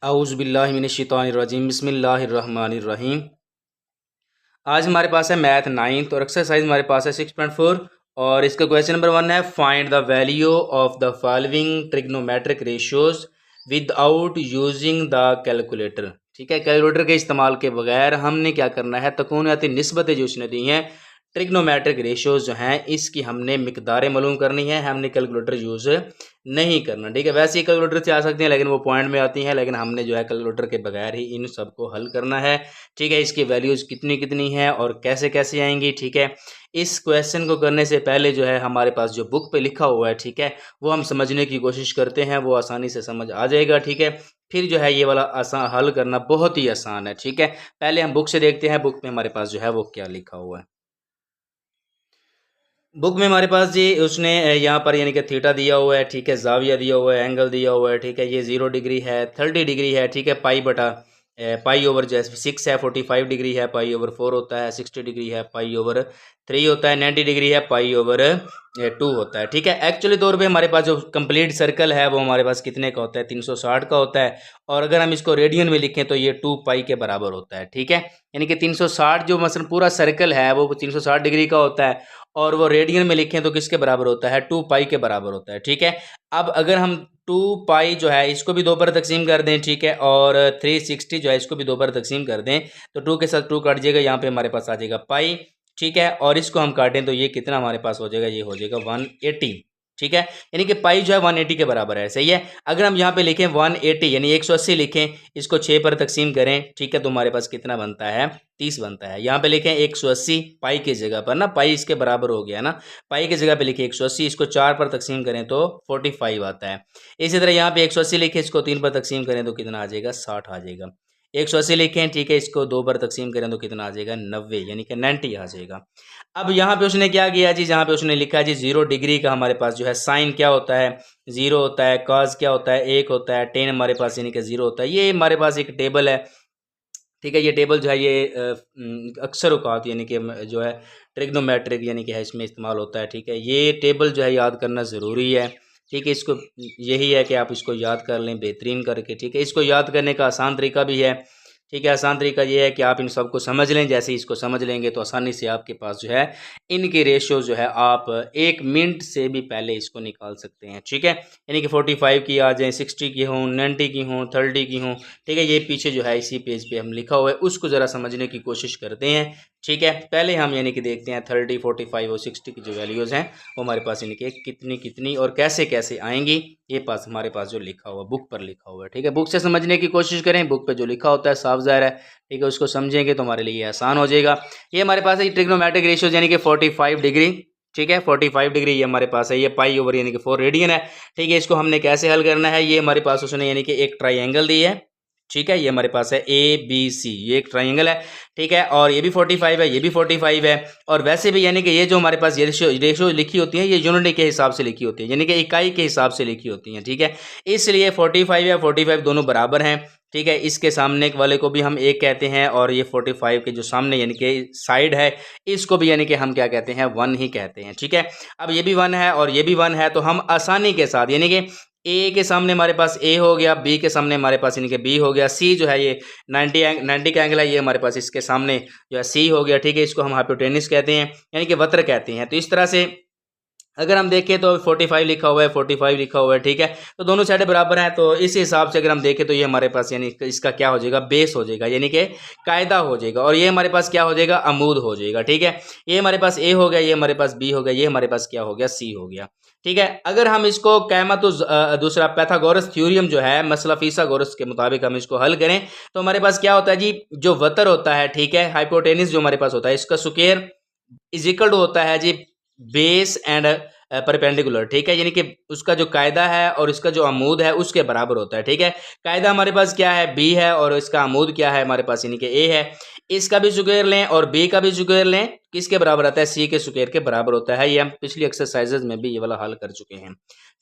औज़ु बिल्लाहि मिनश्शैतानिर्रजीम बिस्मिल्लाहिर्रहमानिर्रहीम। आज हमारे पास है मैथ 9th और एक्सरसाइज हमारे पास है 6.4 और इसका क्वेश्चन नंबर 1 है find the value of the following trigonometric ratios without using the calculator. ठीक है, कैलकुलेटर के इस्तेमाल के बगैर हमने क्या करना है, तकूनाती निस्बतें जो उसने दी हैं ट्रिग्नोमेट्रिक रेशियोज जो हैं इसकी हमने मिकदारें मालूम करनी है, हमने कैलकुलेटर यूज़ नहीं करना। ठीक है, वैसे ही कैलकुलेटर से आ सकती हैं लेकिन वो पॉइंट में आती हैं, लेकिन हमने जो है कैलकुलेटर के बगैर ही इन सबको हल करना है। ठीक है, इसकी वैल्यूज़ कितनी कितनी है और कैसे कैसे आएंगी। ठीक है, इस क्वेश्चन को करने से पहले जो है हमारे पास जो बुक पे लिखा हुआ है, ठीक है, वो हम समझने की कोशिश करते हैं, वो आसानी से समझ आ जाएगा। ठीक है, फिर जो है ये वाला आसान हल करना बहुत ही आसान है। ठीक है, पहले हम बुक से देखते हैं बुक में हमारे पास जो है वो क्या लिखा हुआ है। बुक में हमारे पास जी उसने यहाँ पर यानी कि थीटा दिया हुआ है। ठीक है, जाविया दिया हुआ है, एंगल दिया हुआ है। ठीक है, ये 0 डिग्री है, 30 डिग्री है। ठीक है, पाई बटा पाई ओवर जो है 6 है, 45 डिग्री है, पाई ओवर 4 होता है, 60 डिग्री है, पाई ओवर 3 होता है, 90 डिग्री है, पाई ओवर 2 होता है। ठीक है, एक्चुअली तौर पे हमारे पास जो कंप्लीट सर्कल है वो हमारे पास कितने का होता है, 360 का होता है। और अगर हम इसको रेडियन में लिखें तो ये 2 पाई के बराबर होता है। ठीक है, यानी कि 360 जो मसलन पूरा सर्कल है वो 360 डिग्री का होता है और वो रेडियन में लिखें तो किसके बराबर होता है, 2 पाई के बराबर होता है। ठीक है, अब अगर हम 2 पाई जो है इसको भी 2 पर तकसीम कर दें, ठीक है, और 360 जो है इसको भी 2 पर तकसीम कर दें तो 2 के साथ 2 काट जाएगा, यहाँ पे हमारे पास आ जाएगा पाई। ठीक है, और इसको हम काटें तो ये कितना हमारे पास हो जाएगा, ये हो जाएगा 180। ठीक है, यानी कि पाई जो है 180 के बराबर है। सही है, अगर हम यहाँ पे लिखें 180 यानी 180 लिखें, इसको 6 पर तकसीम करें, ठीक है, तो हमारे पास कितना बनता है, 30 बनता है। यहाँ पे लिखें 180 पाई की जगह पर ना, पाई इसके बराबर हो गया ना, पाई की जगह पे लिखे 180, इसको 4 पर तकसीम करें तो 45 आता है। इसी तरह यहाँ पे 180 लिखे, इसको 3 पर तकसीम करें तो कितना आ जाएगा, 60 आ जाएगा। 180 लिखें, ठीक है, इसको 2 पर तकसीम करें तो कितना आ जाएगा, 90 यानी कि 90 आ जाएगा। अब यहाँ पे उसने क्या किया जी, जहाँ पे उसने लिखा है जी 0 डिग्री का हमारे पास जो है साइन क्या होता है, 0 होता है, कॉस क्या होता है, 1 होता है, टेन हमारे पास यानी कि 0 होता है। ये हमारे पास एक टेबल है। ठीक है, ये टेबल जो है ये अक्सर औकात यानी कि जो है ट्रिग्नोमेट्रिक यानी कि है इसमें इस्तेमाल होता है। ठीक है, ये टेबल जो है याद करना ज़रूरी है। ठीक है, इसको यही है कि आप इसको याद कर लें बेहतरीन करके। ठीक है, इसको याद करने का आसान तरीका भी है। ठीक है, आसान तरीका ये है कि आप इन सबको समझ लें, जैसे ही इसको समझ लेंगे तो आसानी से आपके पास जो है इनकी रेशियो जो है आप 1 मिनट से भी पहले इसको निकाल सकते हैं। ठीक है, यानी कि 45 की आ जाए, 60 की हों, 90 की हों, 30 की हों। ठीक है, ये पीछे जो है इसी पेज पे हम लिखा हुआ है, उसको ज़रा समझने की कोशिश करते हैं। ठीक है, पहले हम यानी कि देखते हैं 30, 45 और 60 की जो वैल्यूज़ हैं वो हमारे पास यानी कि कितनी कितनी और कैसे कैसे आएंगी, ये पास हमारे पास जो लिखा हुआ बुक पर लिखा हुआ है। ठीक है, बुक से समझने की कोशिश करें, बुक पे जो लिखा होता है साफ ज़ाहिर है। ठीक है, उसको समझेंगे तो हमारे लिए ये आसान हो जाएगा। ये हमारे पास है ट्रिग्नोमेट्रिक रेशियोज यानी कि 45 डिग्री। ठीक है, 45 डिग्री ये हमारे पास है, ये पाई ओवर यानी कि 4 रेडियन है। ठीक है, इसको हमने कैसे हल करना है, ये हमारे पास उसने यानी कि एक ट्राइंगल दी है। ठीक है, ये हमारे पास है ABC, ये एक ट्राइंगल है। ठीक है, और ये भी 45 है, ये भी 45 है। और वैसे भी यानी कि ये जो हमारे पास ये रेशियो लिखी होती है ये यूनिट के हिसाब से लिखी होती है, यानी कि इकाई के हिसाब से लिखी होती हैं। ठीक है, इसलिए 45 या 45 दोनों बराबर हैं। ठीक है, इसके सामने वाले को भी हम एक कहते हैं और ये 45 के जो सामने यानी कि साइड है इसको भी यानी कि हम क्या कहते हैं, 1 ही कहते हैं। ठीक है, अब ये भी 1 है और ये भी 1 है तो हम आसानी के साथ यानी कि ए के सामने हमारे पास ए हो गया, बी के सामने हमारे पास यानी कि बी हो गया, सी जो है ये 90 का एंगल है, ये हमारे पास इसके सामने जो है सी हो गया। ठीक है, इसको हम हाइपोटेनस कहते हैं यानी कि वक्र कहते हैं। तो इस तरह से अगर हम देखें तो 45 लिखा हुआ है, 45 लिखा हुआ है। ठीक है, तो दोनों साइडें बराबर हैं, तो इस हिसाब से अगर हम देखें तो ये हमारे पास यानी इसका क्या हो जाएगा, बेस हो जाएगा यानी कि कायदा हो जाएगा, और ये हमारे पास क्या हो जाएगा, अमूद हो जाएगा। ठीक है, ये हमारे पास ए हो गया, ये हमारे पास बी हो गया, ये हमारे पास क्या हो गया, सी हो गया। ठीक है, अगर हम इसको दूसरा पैथागोरस थ्योरम जो है मसला फिसागोरस के मुताबिक हम इसको हल करें तो हमारे पास क्या होता है जी, जो वतर होता है, ठीक है, हाइपोटेनिस जो हमारे पास होता है इसका स्क्वायर इज इक्वल टू होता है जी बेस एंड परपेंडिकुलर। ठीक है, यानी कि उसका जो कायदा है और इसका जो अमूद है उसके बराबर होता है। ठीक है, कायदा हमारे पास क्या है, बी है, और इसका अमूद क्या है हमारे पास यानी कि ए है। इसका भी स्क्वायर लें और बी का भी स्क्वायर लें, किसके बराबर आता है, सी के स्क्वायर के बराबर होता है। ये हम पिछली एक्सरसाइजेज में भी ये वाला हल कर चुके हैं।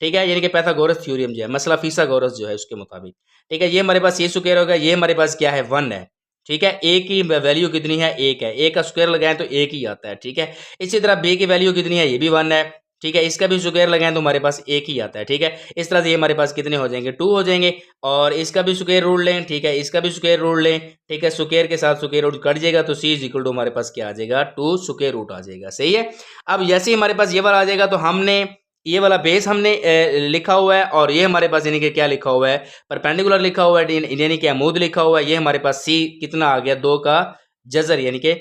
ठीक है, यानी कि पैथागोरस थ्योरम जो है मसला फिसागोरस जो है उसके मुताबिक। ठीक है, ये हमारे पास ये स्क्वायर होगा, ये हमारे पास क्या है, 1 है। ठीक है, ए की वैल्यू कितनी है, 1 है, ए का स्क्वायर लगाएं तो 1 ही आता है। ठीक है, इसी तरह बी की वैल्यू कितनी है, ये भी 1 है। ठीक है, इसका भी स्क्वायर लगाएं तो हमारे पास एक ही आता है। ठीक है, इस तरह से ये हमारे पास कितने हो जाएंगे, 2 हो जाएंगे। और इसका भी स्क्वायर रूट लें, ठीक है, इसका भी स्क्वायर रूट लें, ठीक है, स्क्वायर के साथ स्क्वायर रूट कट जाएगा तो c इज इक्वल टू हमारे पास क्या आ जाएगा, 2 स्क्वायर रूट आ जाएगा। सही है। अब जैसे ही हमारे पास ये वाला आ जाएगा तो हमने ये वाला बेस हमने लिखा हुआ है और ये हमारे पास यानी कि क्या लिखा हुआ है, परपेंडिकुलर लिखा हुआ है, यानी कि अमूद लिखा हुआ है। ये हमारे पास c कितना आ गया, 2 का जजर, यानी कि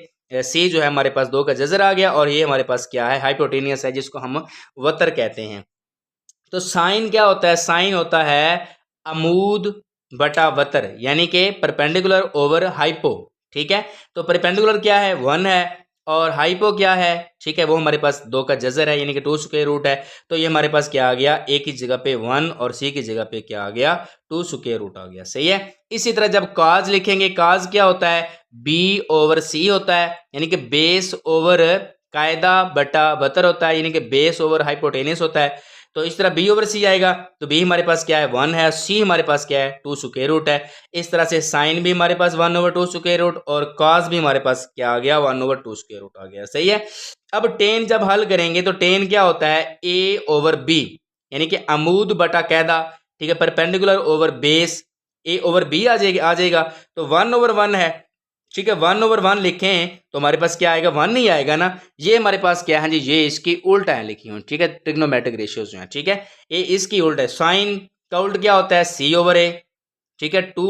सी जो है हमारे पास 2 का जजर आ गया। और ये हमारे पास क्या है, हाइपोटेनियस है, जिसको हम वतर कहते हैं। तो साइन क्या होता है, साइन होता है अमूद बटा वतर, यानी कि परपेंडिकुलर ओवर हाइपो। ठीक है, तो परपेंडिकुलर क्या है, 1 है, और हाइपो क्या है, ठीक है, वो हमारे पास 2 का जजर है, यानी कि 2 स्क्वायर रूट है। तो ये हमारे पास क्या आ गया, ए की जगह पे 1 और सी की जगह पे क्या आ गया, 2 स्क्वायर रूट आ गया। सही है। इसी तरह जब काज लिखेंगे, काज क्या होता है, बी ओवर सी होता है, यानी कि बेस ओवर कायदा बटा वतर होता है, यानी कि बेस ओवर हाइपोटेनियस होता है। तो इस तरह बी ओवर सी आएगा, तो बी हमारे पास क्या है, 1 है, सी हमारे पास क्या है, 2 स्क्वायर रूट है। इस तरह से साइन भी हमारे पास 1 ओवर 2 स्क्वायर रूट, और कॉस भी हमारे पास क्या आ गया, 1 ओवर 2 स्क्वायर रूट आ गया। सही है। अब टेन जब हल करेंगे तो टेन क्या होता है, ए ओवर बी, यानी कि अमूद बटा कैदा, ठीक है, परपेंडिकुलर ओवर बेस, ए ओवर बी आ जाएगा। तो 1 ओवर 1 है, ठीक है, 1 ओवर 1 लिखें तो हमारे पास क्या आएगा, 1 नहीं आएगा ना। ये हमारे पास क्या है जी, ये इसकी उल्टा है लिखी हुई। ठीक है, ट्रिग्नोमेट्रिक रेशियोज जो है, ठीक है, ये इसकी उल्ट है। साइन का उल्ट क्या होता है, सी ओवर ए, ठीक है, 2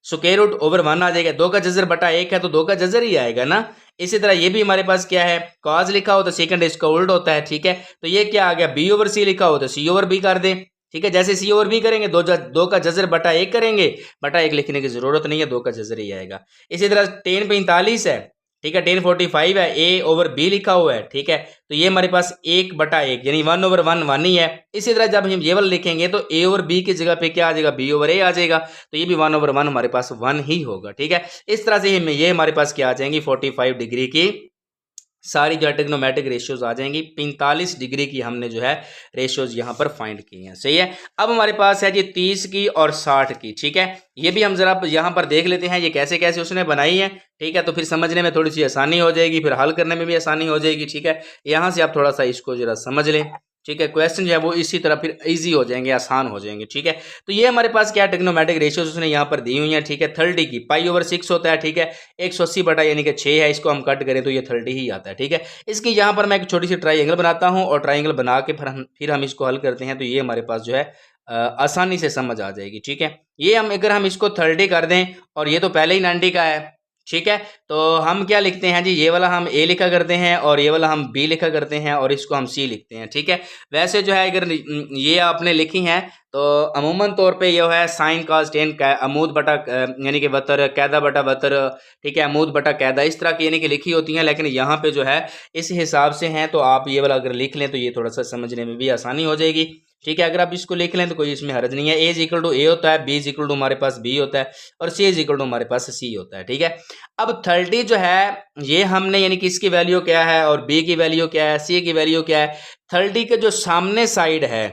स्क्वायर रूट ओवर 1 आ जाएगा। 2 का जजर बटा 1 है तो 2 का जजर ही आएगा ना। इसी तरह ये भी हमारे पास क्या है, कॉज लिखा हो तो सेकंड इसका उल्ट होता है। ठीक है, तो ये क्या आ गया, बी ओवर सी लिखा हो तो सी ओवर बी कर दें। ठीक है, जैसे सी ओवर बी करेंगे, दो का जजर बटा 1 करेंगे, बटा 1 लिखने की जरूरत नहीं है, 2 का जजर ही आएगा। इसी तरह 10 45 है, ठीक है, 10 45 है, ए ओवर बी लिखा हुआ है। ठीक है, तो ये हमारे पास 1 बटा 1 यानी 1 ओवर 1 1 ही है। इसी तरह जब हम ये वाला लिखेंगे तो ए ओवर बी की जगह पे क्या आ जाएगा, बी ओवर ए आ जाएगा। तो ये भी 1 ओवर 1 हमारे पास 1 ही होगा। ठीक है, इस तरह से ये हमारे पास क्या आ जाएंगी, 45 डिग्री की सारी जो है ट्रिग्नोमेट्रिक रेशियोज आ जाएंगी। 45 डिग्री की हमने जो है रेशियोज यहाँ पर फाइंड की हैं। सही है। अब हमारे पास है जी 30 की और 60 की। ठीक है, ये भी हम जरा यहाँ पर देख लेते हैं ये कैसे कैसे उसने बनाई है। ठीक है, तो फिर समझने में थोड़ी सी आसानी हो जाएगी, फिर हल करने में भी आसानी हो जाएगी। ठीक है, यहाँ से आप थोड़ा सा इसको जरा समझ लें। ठीक है, क्वेश्चन जो है वो इसी तरह फिर इजी हो जाएंगे, आसान हो जाएंगे। ठीक है, तो ये हमारे पास क्या ट्रिग्नोमेट्रिक रेशियोज उसने यहाँ पर दी हुई है। ठीक है, 30 की पाई ओवर 6 होता है। ठीक है, 180 बटा यानी कि 6 है, इसको हम कट करें तो ये 30 ही आता है। ठीक है, इसकी यहाँ पर मैं एक छोटी सी ट्राइंगल बनाता हूँ और ट्राइंगल बना के फिर हम इसको हल करते हैं, तो ये हमारे पास जो है आसानी से समझ आ जाएगी। ठीक है, ये हम अगर हम इसको 30 कर दें और ये तो पहले ही 90 का है। ठीक है, तो हम क्या लिखते हैं जी, ये वाला हम ए लिखा करते हैं और ये वाला हम बी लिखा करते हैं और इसको हम सी लिखते हैं। ठीक है, वैसे जो है अगर ये आपने लिखी हैं तो अमूमन तौर पे ये है साइन काज टेन अमूद बटा यानी कि वतर, कैदा बटा वतर, ठीक है, अमूद बटा कैदा, इस तरह की यानी कि लिखी होती हैं। लेकिन यहाँ पे जो है इस हिसाब से हैं, तो आप ये वाला अगर लिख लें तो ये थोड़ा सा समझने में भी आसानी हो जाएगी। ठीक है, अगर आप इसको लिख लें तो कोई इसमें हर्ज नहीं है। ए इज इक्वल टू ए होता है, बी इज इक्वल टू हमारे पास बी होता है और सी इज इक्वल टू हमारे पास सी होता है। ठीक है, अब 30 जो है ये हमने यानी कि इसकी वैल्यू क्या है और बी की वैल्यू क्या है, सी की वैल्यू क्या है। 30 के जो सामने साइड है,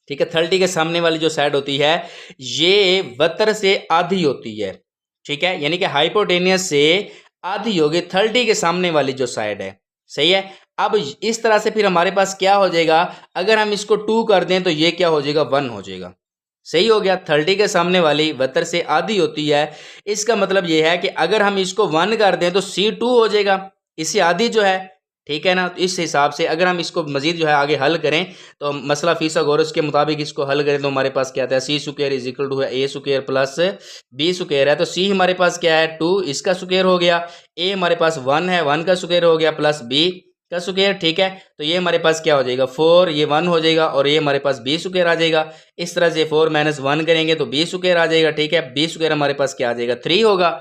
ठीक है, 30 के सामने वाली जो साइड होती है ये वतर से आधी होती है। ठीक है, यानी कि हाइपोटेनियस से आधी होगी 30 के सामने वाली जो साइड है। सही है। अब इस तरह से फिर हमारे पास क्या हो जाएगा, अगर हम इसको 2 कर दें तो ये क्या हो जाएगा, 1 हो जाएगा। सही हो गया, 30 के सामने वाली वतर से आधी होती है, इसका मतलब ये है कि अगर हम इसको 1 कर दें तो सी 2 हो जाएगा, इससे आधी जो है। ठीक है ना, तो इस हिसाब से अगर हम इसको मजीद जो है आगे हल करें तो मसला फिसागोरस के मुताबिक इसको हल करें तो हमारे पास क्या आता है, सी स्क्वायर इज इक्वल टू है ए स्क्वायर प्लस बी स्क्वायर है। तो सी हमारे पास क्या है, 2, इसका स्क्वायर हो गया, ए हमारे पास 1 है, 1 का स्क्वायर हो गया प्लस बी का स्क्वायर। ठीक है, तो ये हमारे पास क्या हो जाएगा, 4, ये 1 हो जाएगा और ये हमारे पास बी स्क्वायर आ जाएगा। इस तरह से 4 - 1 करेंगे तो बी स्क्वायर आ जाएगा। ठीक है, बी स्क्वायर हमारे पास क्या आ जाएगा, 3 होगा।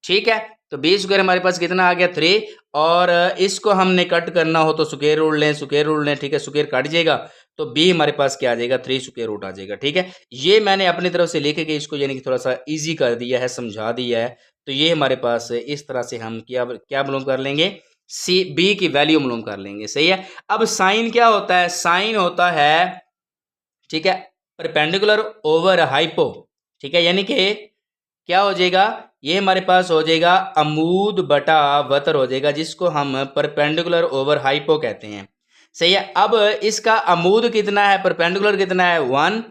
ठीक है, तो बी स्क्वायर हमारे पास कितना आ गया, 3। और इसको हमने कट करना हो तो स्क्वायर रूट लें, स्क्वायर रूट लें। ठीक है, स्क्वायर कट जाएगा तो बी हमारे पास क्या आ जाएगा, 3 स्क्वायर रूट आ जाएगा। ठीक है, ये मैंने अपनी तरफ से लिख के इसको यानी कि थोड़ा सा इजी कर दिया है, समझा दिया है। तो ये हमारे पास इस तरह से हम क्या मालूम कर लेंगे, सी बी की वैल्यू मालूम कर लेंगे। सही है। अब साइन क्या होता है, साइन होता है, ठीक है, परपेंडिकुलर ओवर हाइपो। ठीक है, यानी कि क्या हो जाएगा, ये हमारे पास हो जाएगा अमूद बटा वतर हो जाएगा, जिसको हम परपेंडिकुलर ओवर हाइपो कहते हैं। सही है। अब इसका अमूद कितना है, परपेंडिकुलर कितना है 1,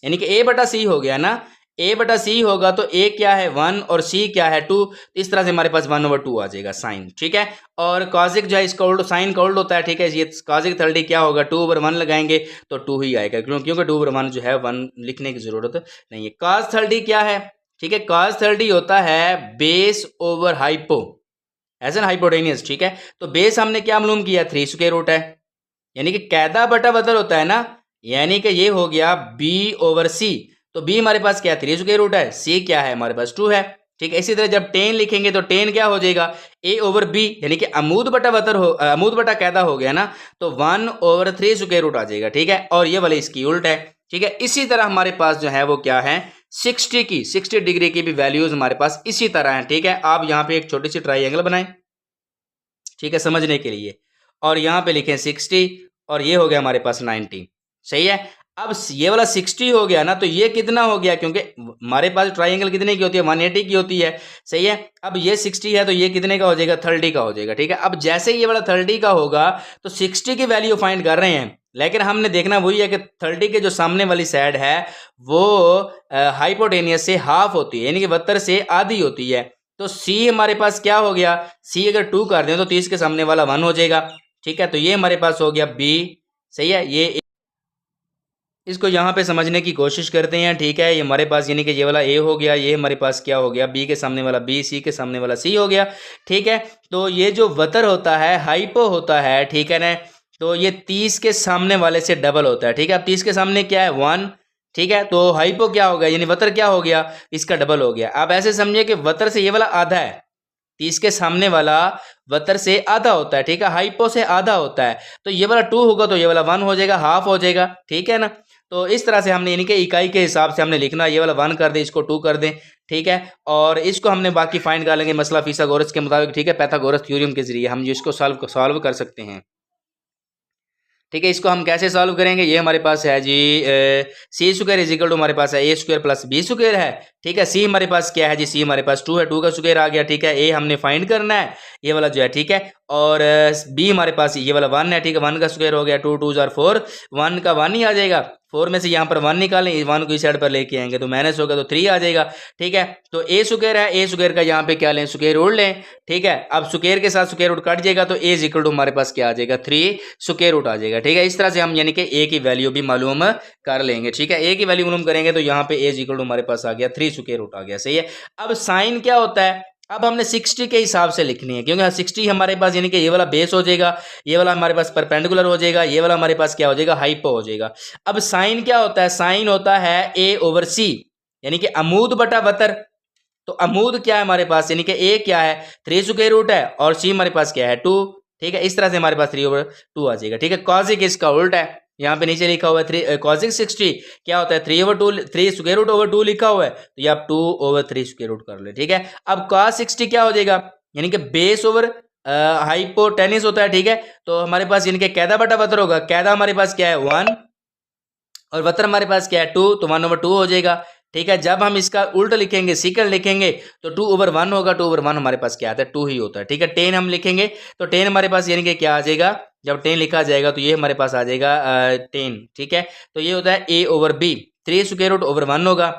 यानी कि A/C हो गया ना। A/C होगा तो A क्या है 1 और C क्या है 2। इस तरह से हमारे पास 1/2 आ जाएगा साइन, ठीक है। और कॉजिक जो है इसका उल्ट, साइन का उल्ट होता है, ठीक है। ये कॉजिक 30 क्या होगा, 2/1 लगाएंगे तो 2 ही आएगा, क्योंकि 2/1 जो है 1 लिखने की जरूरत नहीं है। cos 30 क्या है, ठीक है। cos 30 होता है base over hypo as in hypotenuse, ठीक है। तो बेस हमने क्या मालूम किया, 3 स्क्वायर रूट है, यानी कि कैदा बटा वतर होता है ना, यानी कि ये हो गया B/C। तो B हमारे पास क्या है, 3 स्क्वायर रूट है, C क्या है हमारे पास 2 है, ठीक है। इसी तरह जब टेन लिखेंगे तो टेन क्या हो जाएगा, A/B, यानी कि अमूद बटा वतर हो, अमूद बटा कैदा हो गया ना, तो 1/3 स्क्वायर रूट आ जाएगा, ठीक है। और ये वाली इसकी उल्ट है, ठीक है। इसी तरह हमारे पास जो है वो क्या है, 60 डिग्री की भी वैल्यूज हमारे पास इसी तरह है, ठीक है। आप यहाँ पे एक छोटी सी ट्राइंगल बनाएं, ठीक है, समझने के लिए। और यहाँ पे लिखें 60 और ये हो गया हमारे पास 90, सही है। अब ये वाला 60 हो गया ना, तो ये कितना हो गया, क्योंकि हमारे पास ट्राइंगल कितने की होती है, 180 की होती है, सही है। अब ये 60 है तो ये कितने का हो जाएगा, 30 का हो जाएगा, ठीक है। अब जैसे ये वाला 30 का होगा तो 60 की वैल्यू फाइंड कर रहे हैं, लेकिन हमने देखना वही है कि 30 के जो सामने वाली साइड है वो हाइपोटेनियस से हाफ होती है, यानी कि 72 से आधी होती है। तो C हमारे पास क्या हो गया, C अगर 2 कर दें तो 30 के सामने वाला 1 हो जाएगा, ठीक है। तो ये हमारे पास हो गया B, सही है। ये इसको यहाँ पे समझने की कोशिश करते हैं, ठीक है। ये हमारे पास यानी कि ये वाला A हो गया, ये हमारे पास क्या हो गया, B के सामने वाला B, C के सामने वाला C हो गया, ठीक है। तो ये जो वतर होता है हाइपो होता है, ठीक है ना, तो ये 30 के सामने वाले से डबल होता है, ठीक है। अब 30 के सामने क्या है 1, ठीक है। तो हाइपो क्या हो गया, यानी वतर क्या हो गया, इसका डबल हो गया। अब ऐसे समझिए कि वतर से ये वाला आधा है, 30 के सामने वाला वतर से आधा होता है, ठीक है, हाइपो से आधा होता है। तो ये वाला 2 होगा तो ये वाला 1 हो जाएगा, हाफ हो जाएगा, ठीक है ना। तो इस तरह से हमने यानी कि इकाई के हिसाब से हमने लिखना, ये वाला 1 कर दें, इसको 2 कर दें, ठीक है। और इसको हमने बाकी फाइंड कर लेंगे मसला फिथागोरस के मुताबिक, ठीक है, पाइथागोरस थ्योरम के जरिए हम इसको सॉल्व कर सकते हैं, ठीक है। इसको हम कैसे सॉल्व करेंगे, ये हमारे पास है जी C square is equal to हमारे पास है A square plus B square है, ठीक है। C हमारे पास क्या है जी, C हमारे पास 2 है, 2 का स्क्वायर आ गया, ठीक है। A हमने फाइंड करना है, ये वाला जो है, ठीक है। और B हमारे पास ये वाला 1 है, ठीक है, 1 का स्क्वायर हो गया, 2 2 जार 4, 1 का 1 ही आ जाएगा, 4 में से यहाँ पर 1 निकालें, 1 को इस साइड पर लेके आएंगे तो माइनस होगा तो 3 आ जाएगा, ठीक है। तो A स्क्वायर है, A स्क्वायर का यहाँ पे क्या लें, स्क्वायर रूट लें, ठीक है। अब स्क्वायर के साथ स्क्वायर रूट कट जाएगा तो A इज इक्वल टू हमारे पास क्या आ जाएगा, 3 स्क्वायर रूट आ जाएगा, ठीक है। इस तरह से हम यानी कि A की वैल्यू भी मालूम कर लेंगे, ठीक है। A की वैल्यू मालूम करेंगे तो यहाँ पे A इज इक्वल टू हमारे पास आ गया 3 स्क्वायर रूट आ गया, सही है। अब साइन क्या होता है, अब हमने 60 के हिसाब से लिखनी है, क्योंकि 60 हमारे पास यानी कि ये वाला बेस हो जाएगा, ये वाला हमारे पास परपेंडिकुलर हो जाएगा, ये वाला हमारे पास क्या हो जाएगा, हाइपो हो जाएगा। अब साइन क्या होता है, साइन होता है A/C, यानी कि अमूद बटा वतर। तो अमूद क्या है हमारे पास, यानी कि A क्या है 3 स्क्वायर रूट है और C हमारे पास क्या है 2, ठीक है। इस तरह से हमारे पास 3/2 आ जाएगा, ठीक है। कॉजिक इसका उल्टा है, यहाँ पे नीचे लिखा हुआ है 3 कॉजिक 60 क्या होता है 3/2, 3 स्क्वायर रूट ओवर 2 लिखा हुआ है, तो ये आप 2/3 स्क्वायर रूट कर ले, ठीक है। अब cos 60 क्या हो जाएगा, यानी कि बेस ओवर हाइपोटेनिस होता है, ठीक है। तो हमारे पास यानी कि कैदा बटा वतर होगा, कैदा हमारे पास क्या है 1 और वतर हमारे पास क्या है 2, तो 1/2 हो जाएगा, ठीक है। जब हम इसका उल्ट लिखेंगे, सीकंड लिखेंगे तो 2/1 होगा, 2/1 हमारे पास क्या आता है 2 ही होता है, ठीक है। 10 हम लिखेंगे तो 10 हमारे पास यानी कि क्या आ जाएगा, जब 10 लिखा जाएगा तो ये हमारे पास आ जाएगा 10, ठीक है। तो ये होता है A/B, 3 स्क्वायर रूट ओवर 1 होगा,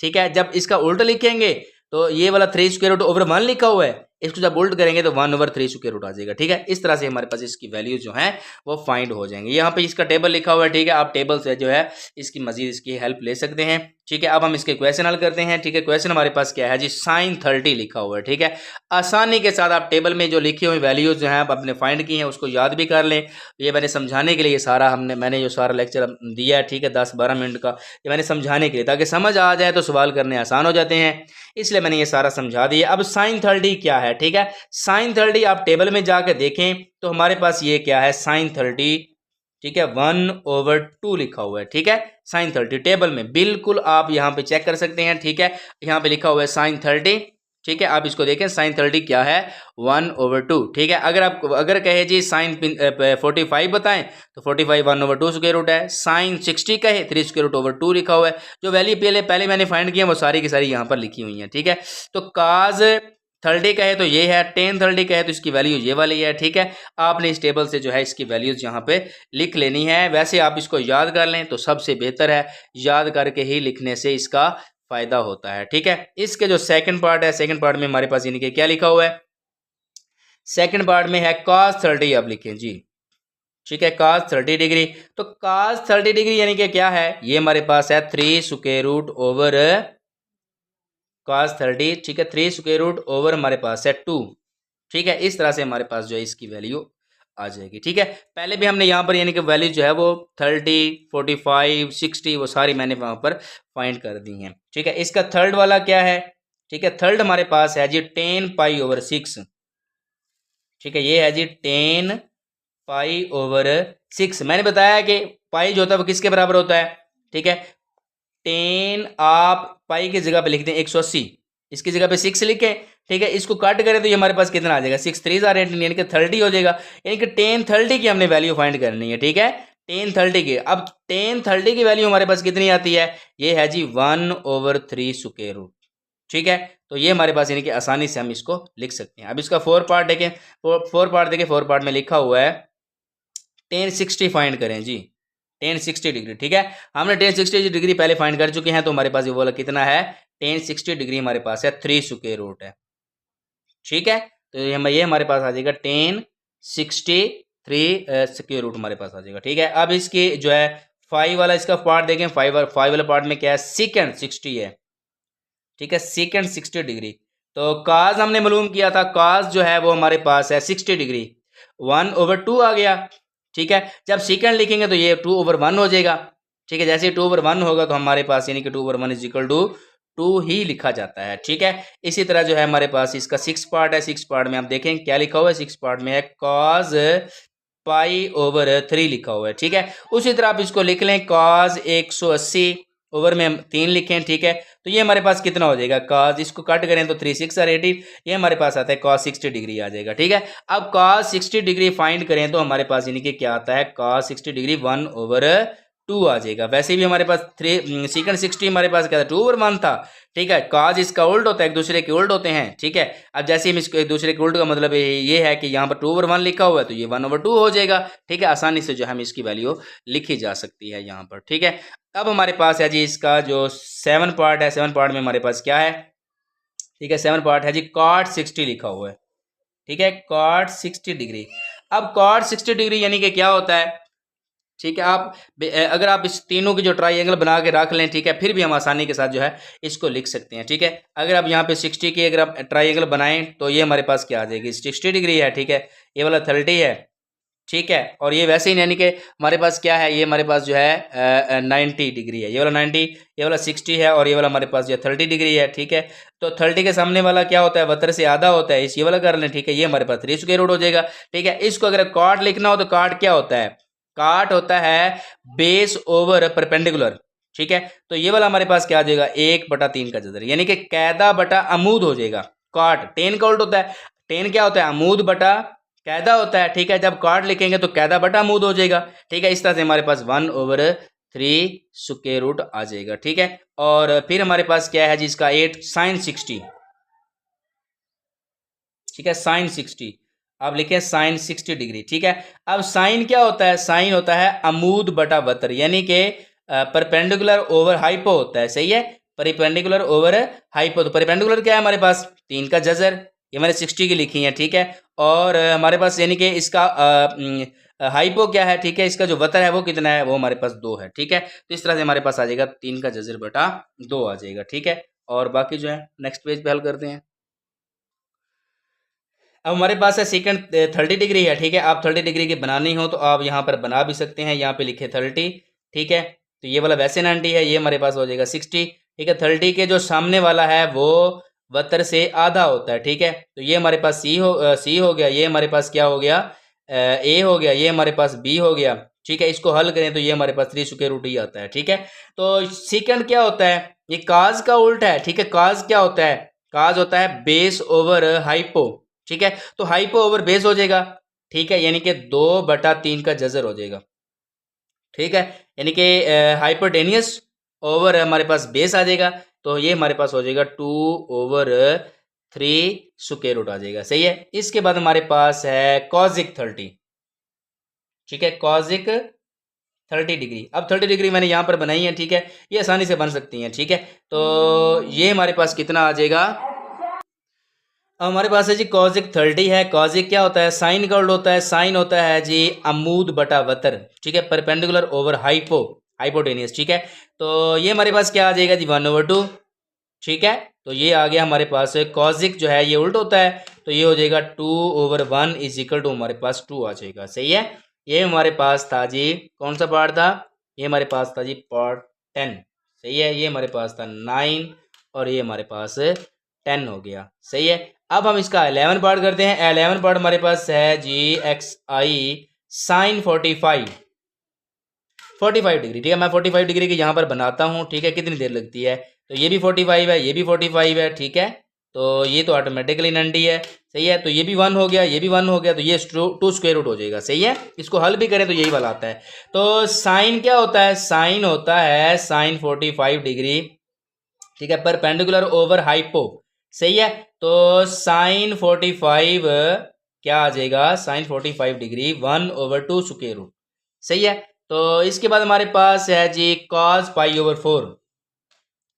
ठीक है। जब इसका उल्ट लिखेंगे तो ये वाला 3 स्क्वायर रूट ओवर 1 लिखा हुआ है, इसको जब उल्ट करेंगे तो 1/3 स्क्वायर रूट आ जाएगा, ठीक है। इस तरह से हमारे पास इसकी वैल्यू जो है वो फाइंड हो जाएंगे। यहाँ पे इसका टेबल लिखा हुआ है, ठीक है, आप टेबल से जो है इसकी मजीद इसकी हेल्प ले सकते हैं, ठीक है। अब हम इसके क्वेश्चन हल करते हैं, ठीक है। क्वेश्चन हमारे पास क्या है जी, sin 30 लिखा हुआ है, ठीक है। आसानी के साथ आप टेबल में जो लिखी हुई वैल्यूज जो है आप अपने फाइंड की हैं उसको याद भी कर लें। ये मैंने समझाने के लिए सारा मैंने जो सारा लेक्चर दिया है, ठीक है, 10-12 मिनट का, ये मैंने समझाने के लिए, ताकि समझ आ जाए तो सवाल करने आसान हो जाते हैं, इसलिए मैंने ये सारा समझा दिया। अब sin 30 क्या है, ठीक है। sin 30 आप टेबल में जाकर देखें तो हमारे पास ये क्या है sin 30, ठीक है, 1/2 लिखा हुआ है, ठीक है। sin 30 टेबल में बिल्कुल आप यहाँ पे चेक कर सकते हैं, ठीक है। यहाँ पे लिखा हुआ है sin 30, ठीक है। आप इसको देखें sin 30 क्या है 1/2, ठीक है। अगर कहे जी sin 45 बताएं तो 45 1/2 स्क्वायर रूट है। sin 60 कहे 3 स्क्वायर रूट ओवर 2 लिखा हुआ है। जो वैल्यू पहले मैंने फाइंड किया वो सारी की सारी यहाँ पर लिखी हुई है, ठीक है। तो cos 30 का है तो ये है, tan 30 का है तो इसकी वैल्यू ये वाली है, ठीक है। आपने इस टेबल से जो है इसकी वैल्यूज यहाँ पे लिख लेनी है। वैसे आप इसको याद कर लें तो सबसे बेहतर है, याद करके ही लिखने से इसका फायदा होता है, ठीक है। इसके जो सेकंड पार्ट है, सेकंड पार्ट में हमारे पास यानी कि क्या लिखा हुआ है, सेकंड पार्ट में है cos 30, आप लिखें जी, ठीक है, cos 30 डिग्री। तो cos 30 डिग्री यानी कि क्या है, ये हमारे पास है 3 स्क्वायर रूट ओवर cos 30, ठीक है, 3 स्क्वायर रूट ओवर हमारे पास है 2, ठीक है। इस तरह से हमारे पास जो है इसकी वैल्यू आ जाएगी, ठीक है। पहले भी हमने यहाँ पर यानी कि वैल्यू जो है वो 30, 45, 60 वो सारी मैंने वहाँ पर फाइंड कर दी हैं, ठीक है। इसका थर्ड वाला क्या है, ठीक है, थर्ड हमारे पास है जी 10 पाई ओवर 6, ठीक है, ये है जी 10 पाई ओवर 6। मैंने बताया कि पाई जो होता है वो किसके बराबर होता है, ठीक है। 10 आप पाई की जगह पे लिख दें 180, इसकी जगह पे 6 लिखें, ठीक है। इसको कट करें तो ये हमारे पास कितना आ जाएगा, 6 3 आर 18 यानी कि 30 हो जाएगा। यानी कि 10 30 की हमने वैल्यू फाइंड करनी है, ठीक है, 10 30 की। अब 10 30 की वैल्यू हमारे पास कितनी आती है, ये है जी 1/3 स्क्वायर रूट, ठीक है। तो ये हमारे पास यानी कि आसानी से हम इसको लिख सकते हैं। अब इसका फोर पार्ट देखें, फोर पार्ट देखें, फोर पार्ट में लिखा हुआ है 1060 फाइंड करें जी, 1060 डिग्री, ठीक है। हमने 1060 डिग्री पहले फाइंड कर चुके हैं, तो हमारे पास ये बोला कितना है, 1060 डिग्री हमारे पास है 3 स्क्वायर रूट है, ठीक है। तो ये हमारे पास आ जाएगा 1063 स्क्वायर रूट हमारे पास आ जाएगा, ठीक है। अब इसकी जो है 5 वाला इसका पार्ट देखें, 5 वाला पार्ट में क्या है, सेकंड 60 है, ठीक है, सेकंड 60 डिग्री। तो काज हमने मालूम किया था, काज जो है वो हमारे पास है 60 डिग्री, 1/2 आ गया, ठीक है। जब सेकंड लिखेंगे तो ये 2/1 हो जाएगा, ठीक है। जैसे 2/1 होगा तो हमारे पास यानी कि 2/1 इज इक्वल टू 2 ही लिखा जाता है, ठीक है। इसी तरह जो है हमारे पास इसका 6 पार्ट है, 6 पार्ट में आप देखें क्या लिखा हुआ है, 6 पार्ट में है cos π/3 लिखा हुआ है, ठीक है। उसी तरह आप इसको लिख लें cos 180 ओवर में हम 3 लिखें, ठीक है। तो ये हमारे पास कितना हो जाएगा, cos इसको कट करें तो 3 6 18, ये हमारे पास आता है cos 60 डिग्री आ जाएगा, ठीक है। अब cos 60 डिग्री फाइंड करें तो हमारे पास यानी कि क्या आता है, cos 60 डिग्री 1/2 आ जाएगा। वैसे भी हमारे पास 3 सेकंड 60 हमारे पास क्या था, 2/1 था, ठीक है। काज इसका उल्ट होता है, एक दूसरे के उल्ट होते हैं, ठीक है। अब जैसे हम इसको एक दूसरे के उल्ट का मतलब ये है कि यहाँ पर 2/1 लिखा हुआ है तो ये 1/2 हो जाएगा, ठीक है। आसानी से जो हम इसकी वैल्यू लिखी जा सकती है यहाँ पर, ठीक है। अब हमारे पास है जी इसका जो 7 पार्ट है, 7 पार्ट में हमारे पास क्या है, ठीक है, 7 पार्ट है जी cot 60 लिखा हुआ है, ठीक है, cot 60 डिग्री। अब cot 60 डिग्री यानी कि क्या होता है, ठीक है। आप अगर आप इस तीनों की जो ट्राइंगल बना के रख लें, ठीक है, फिर भी हम आसानी के साथ जो है इसको लिख सकते हैं, ठीक है। अगर आप यहाँ पे 60 की अगर आप ट्राइंगल बनाएं तो ये हमारे पास क्या आ जाएगी, 60 डिग्री है, ठीक है, ये वाला 30 है, ठीक है। और ये वैसे ही यानी कि हमारे पास क्या है, ये हमारे पास जो है 90 डिग्री है, ये वाला 90, ये वाला 60 है, और ये वाला हमारे पास जो है 30 डिग्री है, ठीक है। तो 30 के सामने वाला क्या होता है, वतर से आधा होता है, इस ये वाला कर लें, ठीक है। ये हमारे पास 3 स्क्वायर रूट हो जाएगा, ठीक है। इसको अगर काट लिखना हो तो काट क्या होता है, काट होता है बेस ओवर परपेंडिकुलर, ठीक है। तो ये वाला हमारे पास क्या आ जाएगा, 1/3 का जजर, यानी कि कैदा बटा अमूद हो जाएगा। काट टेन का उल्ट होता है, टेन क्या होता है, अमूद बटा कैदा होता है, ठीक है। जब काट लिखेंगे तो कैदा बटा अमूद हो जाएगा, ठीक है। इस तरह से हमारे पास 1/3 स्क्वायर रूट आ जाएगा, ठीक है। और फिर हमारे पास क्या है जी इसका 8 sin 60, ठीक है, sin 60 अब लिखे sin 60 डिग्री, ठीक है। अब साइन क्या होता है, साइन होता है अमूद बटा वतर, यानी कि परपेंडिकुलर ओवर हाइपो होता है, सही है, परपेंडिकुलर ओवर हाइपो। तो परपेंडिकुलर क्या है हमारे पास, 3 का जजर, ये मैंने 60 की लिखी है, ठीक है। और हमारे पास यानी कि इसका हाइपो क्या है, ठीक है, इसका जो वतर है वो कितना है, वो हमारे पास 2 है, ठीक है। तो इस तरह से हमारे पास आ जाएगा 3 का जजर बटा 2 आ जाएगा, ठीक है। और बाकी जो है नेक्स्ट पेज पे हल करते हैं। अब हमारे पास है सेकंड 30 डिग्री है, ठीक है। आप 30 डिग्री की बनानी हो तो आप यहाँ पर बना भी सकते हैं, यहाँ पे लिखे 30, ठीक है। तो ये वाला वैसे 90 है, ये हमारे पास हो जाएगा 60, ठीक है। 30 के जो सामने वाला है वो वतर से आधा होता है, ठीक है। तो ये हमारे पास सी हो गया, ये हमारे पास क्या हो गया, ए हो गया, ये हमारे पास बी हो गया, ठीक है। इसको हल करें तो ये हमारे पास 3 स्क्वायर रूट ही आता है, ठीक है। तो सेकंड क्या होता है, ये काज का उल्टा है, ठीक है। काज क्या होता है, काज होता है बेस ओवर हाइपो, ठीक है। तो हाइपो ओवर बेस हो जाएगा, ठीक है, यानी कि 2/3 का जजर हो जाएगा, ठीक है। यानी कि हाइपोटेनियस ओवर हमारे पास बेस आ जाएगा, तो ये हमारे पास हो जाएगा 2/3 3 स्क्वायर रूट आ जाएगा। सही है। इसके बाद हमारे पास है कॉजिक 30। ठीक है, कॉजिक 30 डिग्री। अब 30 डिग्री मैंने यहाँ पर बनाई है। ठीक है, ये आसानी से बन सकती हैं। ठीक है, तो ये हमारे पास कितना आ जाएगा। अब हमारे पास है जी कॉजिक 30 है। कॉजिक क्या होता है, साइन का उल्ट होता है। साइन होता है जी अमूद बटा वतर। ठीक है, परपेंडिकुलर ओवर हाइपोटेनियस। ठीक है, तो ये हमारे पास क्या आ जाएगा जी 1/2। ठीक है, तो ये आ गया हमारे पास। कॉजिक जो है ये उल्ट होता है, तो ये हो जाएगा 2/1 इज इक्वल टू हमारे पास 2 आ जाएगा। सही है, ये हमारे पास था जी कौन सा पार्ट था, ये हमारे पास था जी पार्ट 10। सही है, ये हमारे पास था 9 और ये हमारे पास 10 हो गया। सही है, अब हम इसका 11 पार्ट करते हैं। 11 पार्ट हमारे पास है जी एक्स आई साइन 45 डिग्री। ठीक है, मैं 45 डिग्री की यहाँ पर बनाता हूँ। ठीक है, कितनी देर लगती है, तो ये भी 45 है, ये भी 45 है। ठीक है, तो ये तो ऑटोमेटिकली 90 है। सही है, तो ये भी 1 हो गया, ये भी 1 हो गया, तो ये 2 स्क्वायर रूट हो जाएगा। सही है, इसको हल भी करें तो यही वाला आता है। तो साइन क्या होता है, साइन होता है साइन 45 डिग्री। ठीक है, परपेंडिकुलर ओवर हाइपो। सही है, तो साइन 45 क्या आ जाएगा, साइन 45 डिग्री 1/2 स्क्वायर रूट। सही है, तो इसके बाद हमारे पास है जी कॉस पाई/4।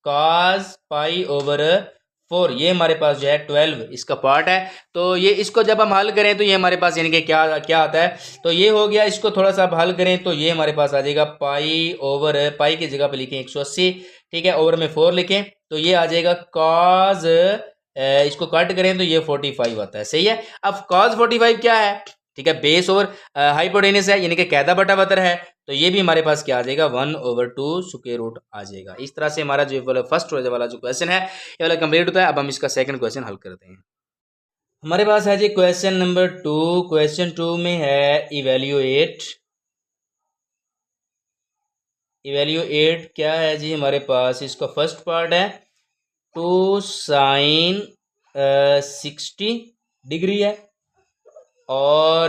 कॉस पाई/4 ये हमारे पास जो है 12 इसका पार्ट है। तो ये इसको जब हम हल करें तो ये हमारे पास यानी कि क्या क्या आता है, तो ये हो गया। इसको थोड़ा सा हल करें तो ये हमारे पास आ जाएगा पाई की जगह पे लिखें 180। ठीक है, ओवर में 4 लिखें तो ये आ जाएगा कॉस, इसको कट करें तो ये 45 आता है। सही है, अब कॉस 45 क्या है, ठीक है, बेस ओवर हाइपोटेनस है यानी कि कैदा बटा वतर है, तो ये भी हमारे पास क्या आ जाएगा 1/2 स्क्वायर रूट आ जाएगा। इस तरह से हमारा जो वाला फर्स्ट वाला जो क्वेश्चन है ये वाला कंप्लीट होता है। अब हम इसका सेकंड क्वेश्चन हल करते हैं। हमारे पास है जी क्वेश्चन नंबर 2। क्वेश्चन 2 में है इवेल्युएट क्या है जी हमारे पास, इसका फर्स्ट पार्ट है 2 साइन 60 डिग्री है और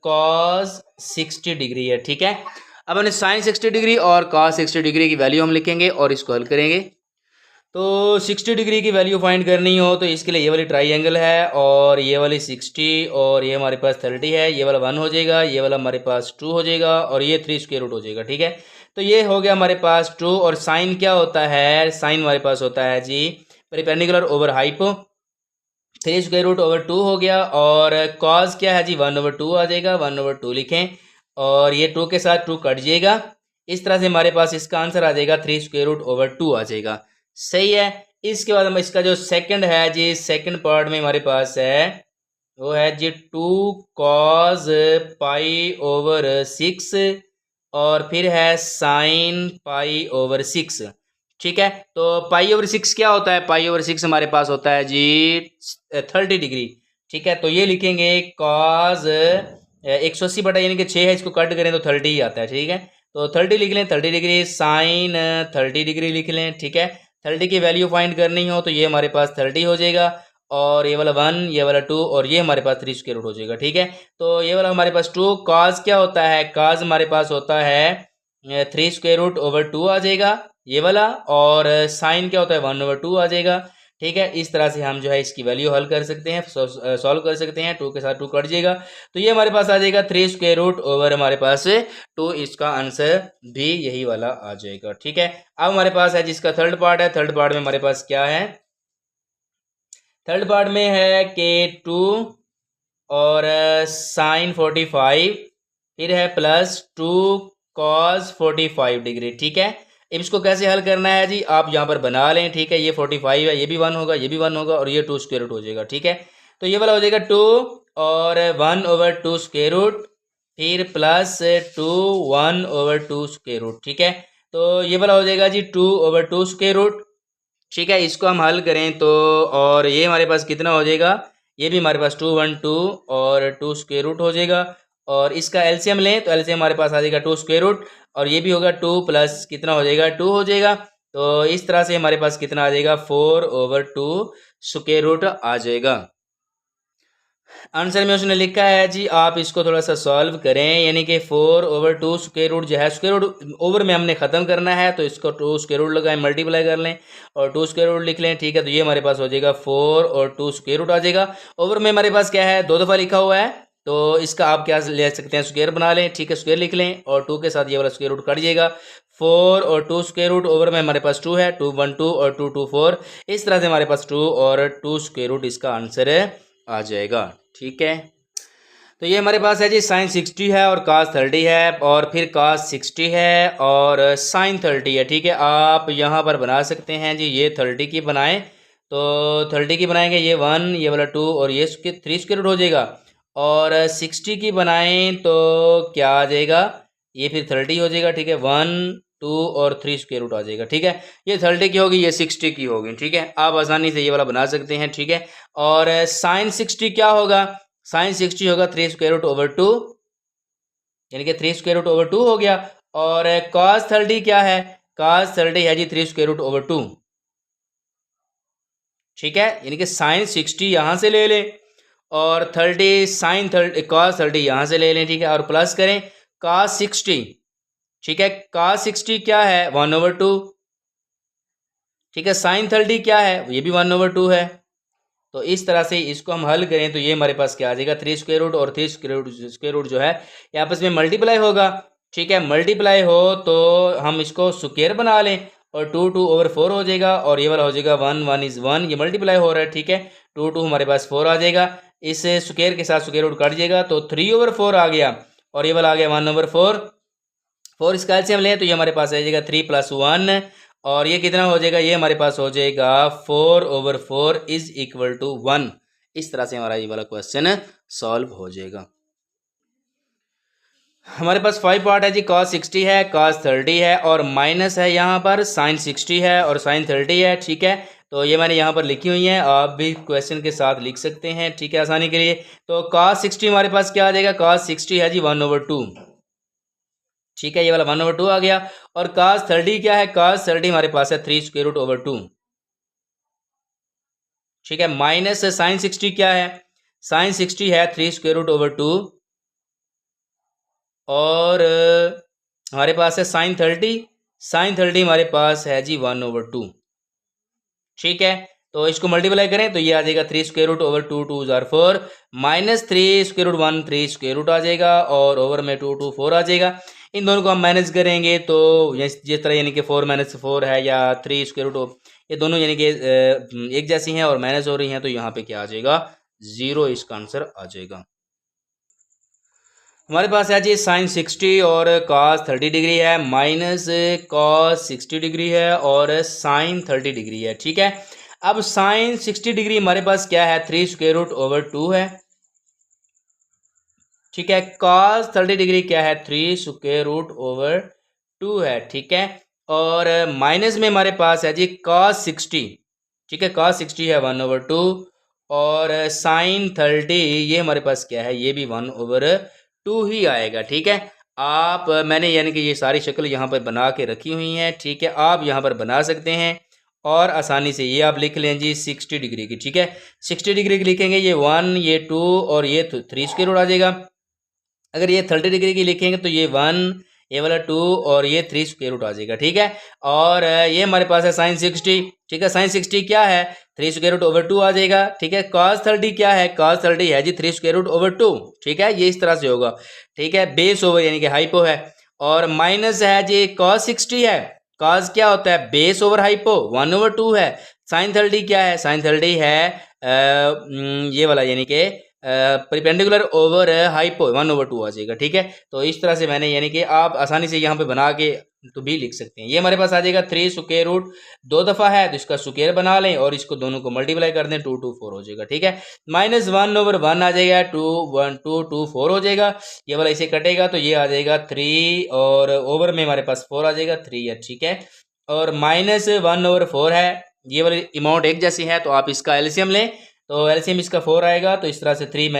कॉस 60 डिग्री है। ठीक है, अब हमने साइन 60 डिग्री और कॉस 60 डिग्री की वैल्यू हम लिखेंगे और इसको हल करेंगे। तो 60 डिग्री की वैल्यू फाइंड करनी हो तो इसके लिए ये वाली ट्राइंगल है और ये वाली 60 और ये हमारे पास 30 है, ये वाला 1 हो जाएगा, ये वाला हमारे पास 2 हो जाएगा और ये 3 स्क्वायर रूट हो जाएगा। ठीक है, तो ये हो गया हमारे पास 2 और साइन क्या होता है, साइन हमारे पास होता है जी perpendicular over hypo. 3 square root over 2 हो गया और कॉस क्या है जी 1/2 आ जाएगा, 1/2 लिखें और ये 2 के साथ 2 कट जाएगा। इस तरह से हमारे पास इसका आंसर आ जाएगा 3 स्क्वायर रूट ओवर 2 आ जाएगा। सही है, इसके बाद हम इसका जो सेकंड है जी, सेकंड पार्ट में हमारे पास है वो है जी 2 कॉस पाई/6 और फिर है साइन पाई/6। ठीक है, तो पाई/6 क्या होता है, पाई/6 हमारे पास होता है जी 30 डिग्री। ठीक है, तो ये लिखेंगे कॉस 180 बटा यानी कि 6 है, इसको कट करें तो 30 ही आता है। ठीक है, तो 30 लिख लें, 30 डिग्री साइन 30 डिग्री लिख लें। ठीक है, 30 की वैल्यू फाइंड करनी हो तो ये हमारे पास 30 हो जाएगा और ये वाला 1, ये वाला 2 और ये हमारे पास 3 स्क्वायर रूट हो जाएगा। ठीक है, तो ये वाला हमारे पास 2, कॉस क्या होता है, कॉस हमारे पास होता है 3 स्क्वायर रूट ओवर 2 आ जाएगा ये वाला, और साइन क्या होता है 1/2 आ जाएगा। ठीक है, इस तरह से हम जो है इसकी वैल्यू हल कर सकते हैं, सॉल्व कर सकते हैं। 2 के साथ 2 कट जाएगा तो ये हमारे पास आ जाएगा 3 स्क्वायर रूट ओवर हमारे पास 2, इसका आंसर भी यही वाला आ जाएगा। ठीक है, अब हमारे पास है जिसका थर्ड पार्ट है, थर्ड पार्ट में हमारे पास क्या है, थर्ड पार्ट में है कि 2 और साइन 45 फिर है प्लस 2 कॉस 45 डिग्री। ठीक है, अब इसको कैसे हल करना है जी, आप यहाँ पर बना लें। ठीक है, ये 45 है, ये भी 1 होगा, ये भी 1 होगा और ये 2 स्क्वायर रूट हो जाएगा। ठीक है, तो ये वाला हो जाएगा 2 और 1/2 स्क्वायर रूट फिर प्लस 2 1/2 स्क्वायर रूट। ठीक है, तो ये वाला हो जाएगा जी 2/2 स्क्वायर रूट। ठीक है, इसको हम हल करें तो और ये हमारे पास कितना हो जाएगा, ये भी हमारे पास 2/2 और 2 स्क्वायर रूट हो जाएगा और इसका एलसीएम लें तो एलसीएम हमारे पास आ जाएगा 2 स्क्वायर रूट और ये भी होगा 2 प्लस कितना हो जाएगा 2 हो जाएगा। तो इस तरह से हमारे पास कितना आ जाएगा 4/2 स्क्वायर रूट आ जाएगा। आंसर में उसने लिखा है जी, आप इसको थोड़ा सा सॉल्व करें, यानी कि 4/2 स्क्वायर रूट जो है, स्क्वायर रूट ओवर में हमने ख़त्म करना है, तो इसको 2 स्क्वायर रूट लगाएं, मल्टीप्लाई कर लें और 2 स्क्वायर रूट लिख लें, ठीक है। तो ये हमारे पास हो जाएगा 4 और 2 स्क्वायर रूट आ जाएगा। ओवर में हमारे पास क्या है, 2 दफ़ा लिखा हुआ है, तो इसका आप क्या ले सकते हैं, स्क्वायर बना लें, ठीक है। स्क्वायर लिख लें और 2 के साथ ये वाला स्क्वायर रूट कट जाएगा। 4 और 2 स्क्वायर रूट, ओवर में हमारे पास 2 है, 2 1 2 और 2 2 4, इस तरह से हमारे पास 2 और 2 स्क्वायर रूट इसका आंसर आ जाएगा, ठीक है। तो ये हमारे पास है जी साइन 60 है और कास 30 है और फिर कास 60 है और साइन 30 है, ठीक है। आप यहाँ पर बना सकते हैं जी, ये 30 की बनाएं, तो 30 की बनाएंगे, ये 1 ये वाला 2 और ये 3 स्क्वायर रूट हो जाएगा। और 60 की बनाएं तो क्या आ जाएगा, ये फिर 30 हो जाएगा, ठीक है। 1 2 और 3 स्क्वायर रूट आ जाएगा, ठीक है। ये 30 की होगी, ये 60 की होगी, ठीक है। आप आसानी से ये वाला बना सकते हैं, ठीक है। और साइन 60 क्या होगा, साइन 60 होगा 3 स्क्वायर रूट ओवर 2, यानी कि 3 स्क्वायर रूट ओवर 2 हो गया। और cos 30 क्या है, cos 30 है जी 3 स्क्वायर रूट ओवर 2, ठीक है। यानी कि साइन 60 यहाँ से ले लें और 30 साइन 30 cos 30 यहाँ से ले लें, ठीक है। और प्लस करें cos 60, ठीक है। cos 60 क्या है, 1/2, ठीक है। साइन 30 क्या है, ये भी 1/2 है। तो इस तरह से इसको हम हल करें तो ये हमारे पास क्या आ जाएगा, 3 स्क्वायर रूट और 3 स्क्वायर रूट जो है ये आपस में मल्टीप्लाई होगा, ठीक है। मल्टीप्लाई हो तो हम इसको स्क्वायर बना लें और 2 2 ओवर 4 हो जाएगा और ये वाला हो जाएगा 1 1 इज़ 1, ये मल्टीप्लाई हो रहा है, ठीक है। 2 2 हमारे पास 4 आ जाएगा, इस स्क्वायर के साथ स्क्वायर रूट कट जाएगा तो 3/4 आ गया और ये वाला आ गया 1/4। 4 इसका एलसीएम लें तो ये हमारे पास आ जाएगा 3 + 1 और ये कितना हो जाएगा, ये हमारे पास हो जाएगा 4/4 इज इक्वल टू 1। इस तरह से हमारा ये वाला क्वेश्चन सॉल्व हो जाएगा। हमारे पास 5 पार्ट है जी, cos 60 है, cos 30 है और माइनस है यहाँ पर sin 60 है और sin 30 है, ठीक है। तो ये मैंने यहाँ पर लिखी हुई है, आप भी क्वेश्चन के साथ लिख सकते हैं, ठीक है, आसानी के लिए। तो cos 60 हमारे पास क्या आ जाएगा, cos 60 है जी 1/2, ठीक है। ये वाला 1/2 आ गया। और cos 30 क्या है, cos 30 हमारे पास है 3 स्क्वायर रूट ओवर 2, ठीक है। माइनस साइन 60 क्या है, साइन 60 है 3 स्क्वायर रूट ओवर 2 और हमारे पास है साइन 30, साइन 30 हमारे पास है जी 1/2, ठीक है। तो इसको मल्टीप्लाई करें तो ये आ जाएगा 3 स्क्वायर रूट ओवर 2 2 जार 4 minus 3 square root 1 3 square root आ जाएगा और ओवर में 2 2 4 आ जाएगा। इन दोनों को हम मैनेज करेंगे तो जिस तरह यानी कि 4 - 4 है या 3 स्क्वायर रूट, ये दोनों यानी कि एक जैसी हैं और माइनस हो रही हैं, तो यहाँ पे क्या आ जाएगा, 0 इसका आंसर आ जाएगा। हमारे पास है जी साइन 60 और cos 30 डिग्री है, माइनस cos 60 डिग्री है और साइन 30 डिग्री है, ठीक है। अब साइन 60 डिग्री हमारे पास क्या है, 3 स्क्वायर रूट ओवर 2 है, ठीक है। cos 30 डिग्री क्या है, 3 स्क्वायर रूट ओवर 2 है, ठीक है। और माइनस में हमारे पास है जी cos 60, ठीक है। cos 60 है 1/2 और साइन 30 ये हमारे पास क्या है, ये भी 1/2 ही आएगा, ठीक है। आप मैंने यानी कि ये सारी शक्ल यहाँ पर बना के रखी हुई हैं, ठीक है। आप यहाँ पर बना सकते हैं और आसानी से ये आप लिख लें जी 60 डिग्री की, ठीक है। 60 डिग्री की लिखेंगे, ये 1 ये 2 और ये 3 स्क्वायर रूट आ जाएगा। अगर ये 30 डिग्री की लिखेंगे तो ये 1 ये वाला 2 और ये 3 स्क्वायर रूट आ जाएगा, ठीक है। और ये हमारे पास है साइन 60, ठीक है। साइन 60 क्या है, 3 स्क्वायर रूट ओवर 2 आ जाएगा, ठीक है। cos 30 क्या है, cos 30 है जी 3 स्क्वायर रूट ओवर 2, ठीक है। ये इस तरह से होगा, ठीक है। बेस ओवर यानी कि हाइपो है और माइनस है जी cos 60 है, cos क्या होता है, बेस ओवर हाइपो 1/2 है। साइन 30 क्या है, साइन 30 है ये वाला यानी कि परपेंडिकुलर ओवर हाइपो 1/2 आ जाएगा, ठीक है। तो इस तरह से मैंने यानी कि आप आसानी से यहाँ पे बना के तो भी लिख सकते हैं। ये हमारे पास आ जाएगा 3 स्क्वायर रूट 2 दफ़ा है तो इसका स्क्वायर बना लें और इसको दोनों को मल्टीप्लाई कर दें, 2 2 4 हो जाएगा, ठीक है। -1/1 आ जाएगा, 2 1 2 2 4 हो जाएगा। ये वाला इसे कटेगा तो ये आ जाएगा 3 और ओवर में हमारे पास 4 आ जाएगा, 3 है, ठीक है। और -1/4 है, ये वाली अमाउंट एक जैसी है तो आप इसका एलसीएम लें तो एलसीएम इसका 4 आएगा। तो इस तरह से 3 -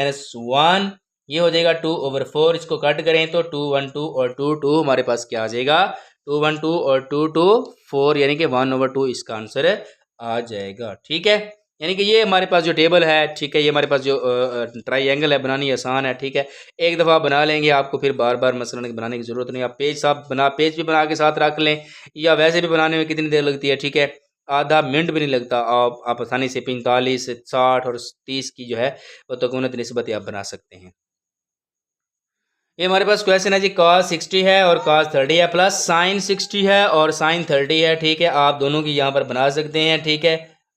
1 ये हो जाएगा 2/4, इसको कट करें तो 2 1 2 और 2 2 हमारे पास क्या आ जाएगा, 2 1 2 और 2 2 4 यानी कि 1/2 इसका आंसर आ जाएगा, ठीक है। यानी कि ये हमारे पास जो टेबल है, ठीक है, ये हमारे पास जो ट्राई एंगल है, बनानी आसान है, ठीक है। एक दफ़ा बना लेंगे, आपको फिर बार बार मसलन बनाने की ज़रूरत नहीं। आप पेज भी बना के साथ रख लें, या वैसे भी बनाने में कितनी देर लगती है, ठीक है, आधा मिनट भी नहीं लगता। आप आसानी से 45, 60 और 30 की जो है वो तकूनत निस्बत आप बना सकते हैं। ये हमारे पास क्वेश्चन है जी, cos 60 है और cos 30 है, प्लस sin 60 है और sin 30 है, ठीक है। आप दोनों की यहाँ पर बना सकते हैं, ठीक है।